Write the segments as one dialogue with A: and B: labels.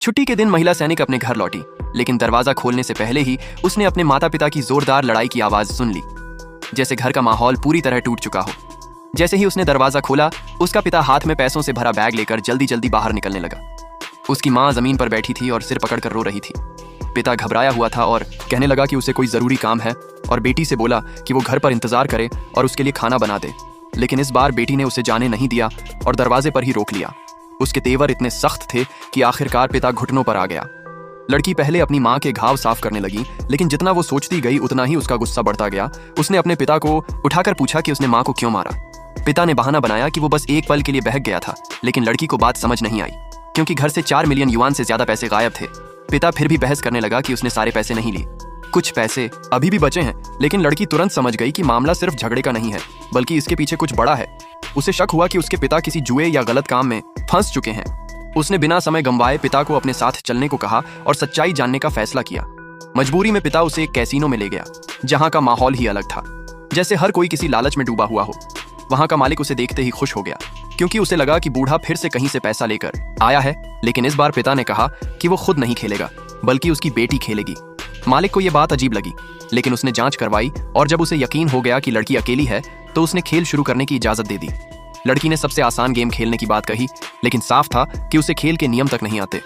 A: छुट्टी के दिन महिला सैनिक अपने घर लौटी, लेकिन दरवाजा खोलने से पहले ही उसने अपने माता पिता की जोरदार लड़ाई की आवाज सुन ली, जैसे घर का माहौल पूरी तरह टूट चुका हो। जैसे ही उसने दरवाजा खोला, उसका पिता हाथ में पैसों से भरा बैग लेकर जल्दी जल्दी बाहर निकलने लगा। उसकी माँ जमीन पर बैठी थी और सिर पकड़कर रो रही थी। पिता घबराया हुआ था और कहने लगा कि उसे कोई जरूरी काम है और बेटी से बोला कि वो घर पर इंतजार करे और उसके लिए खाना बना दे। लेकिन इस बार बेटी ने उसे जाने नहीं दिया और दरवाजे पर ही रोक लिया। उसके तेवर इतने सख्त थे कि आखिरकार पिता घुटनों पर आ गया। लड़की पहले अपनी माँ के घाव साफ करने लगी, लेकिन जितना वो सोचती गई उतना ही उसका गुस्सा बढ़ता गया। उसने अपने पिता को उठाकर पूछा कि उसने माँ को क्यों मारा। पिता ने बहाना बनाया कि वो बस एक पल के लिए बहक गया था, लेकिन लड़की को बात समझ नहीं आई क्योंकि घर से 4 मिलियन युआन से ज्यादा पैसे गायब थे। पिता फिर भी बहस करने लगा कि उसने सारे पैसे नहीं लिए, कुछ पैसे अभी भी बचे हैं। लेकिन लड़की तुरंत समझ गई कि मामला सिर्फ झगड़े का नहीं है, बल्कि इसके पीछे कुछ बड़ा है। उसे शक हुआ कि उसके पिता किसी जुए या गलत काम में फंस चुके हैं। उसने बिना समय गंवाए पिता को अपने साथ चलने को कहा और सच्चाई जानने का फैसला किया। मजबूरी में पिता उसे एक कैसीनो में ले गया, जहां का माहौल ही अलग था, जैसे हर कोई किसी लालच में डूबा हुआ हो। वहां का मालिक उसे देखते ही खुश हो गया, क्योंकि उसे लगा कि बूढ़ा फिर से कहीं से पैसा लेकर आया है। लेकिन इस बार पिता ने कहा कि वो खुद नहीं खेलेगा, बल्कि उसकी बेटी खेलेगी। मालिक को यह बात अजीब लगी, लेकिन उसने जांच करवाई और जब उसे यकीन हो गया कि लड़की अकेली है, तो उसने खेल शुरू करने की इजाजत दे दी। लड़की ने सबसे आसान गेम खेलने की बात कही, लेकिन साफ था कि उसे खेल के नियम तक नहीं आते।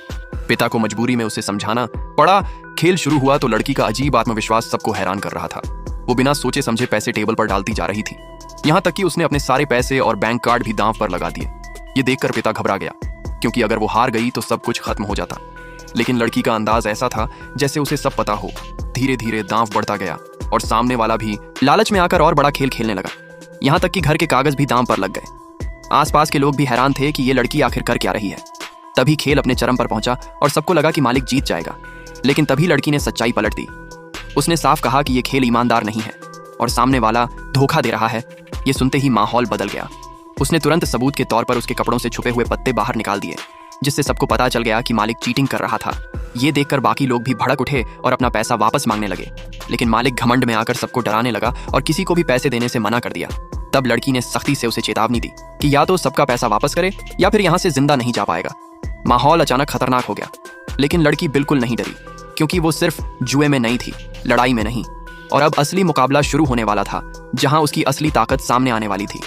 A: पिता को मजबूरी में उसे समझाना पड़ा। खेल शुरू हुआ तो लड़की का अजीब आत्मविश्वास सबको हैरान कर रहा था। वो बिना सोचे समझे पैसे टेबल पर डालती जा रही थी, यहाँ तक कि उसने अपने सारे पैसे और बैंक कार्ड भी दांव पर लगा दिए। ये देखकर पिता घबरा गया, क्योंकि अगर वो हार गई तो सब कुछ खत्म हो जाता। लेकिन लड़की का अंदाज ऐसा था जैसे उसे सब पता हो। धीरे धीरे दांव बढ़ता गया और सामने वाला भी लालच में आकर और बड़ा खेल खेलने लगा, यहाँ तक कि घर के कागज भी दांव पर लग गए। आसपास के लोग भी हैरान थे कि ये लड़की आखिर कर क्या रही है। तभी खेल अपने चरम पर पहुंचा और सबको लगा कि मालिक जीत जाएगा। लेकिन तभी लड़की ने सच्चाई पलट दी। उसने साफ कहा कि ये खेल ईमानदार नहीं है और सामने वाला धोखा दे रहा है। ये सुनते ही माहौल बदल गया। उसने तुरंत सबूत के तौर पर उसके कपड़ों से छुपे हुए पत्ते बाहर निकाल दिए, जिससे सबको पता चल गया कि मालिक चीटिंग कर रहा था। ये देखकर बाकी लोग भी भड़क उठे और अपना पैसा वापस मांगने लगे। लेकिन मालिक घमंड में आकर सबको डराने लगा और किसी को भी पैसे देने से मना कर दिया। तब लड़की ने सख्ती से उसे चेतावनी दी कि या तो सबका पैसा वापस करे या फिर यहाँ से जिंदा नहीं जा पाएगा। माहौल अचानक खतरनाक हो गया, लेकिन लड़की बिल्कुल नहीं डरी, क्योंकि वो सिर्फ जुए में नहीं थी, लड़ाई में नहीं। और अब असली मुकाबला शुरू होने वाला था, जहां उसकी असली ताकत सामने आने वाली थी।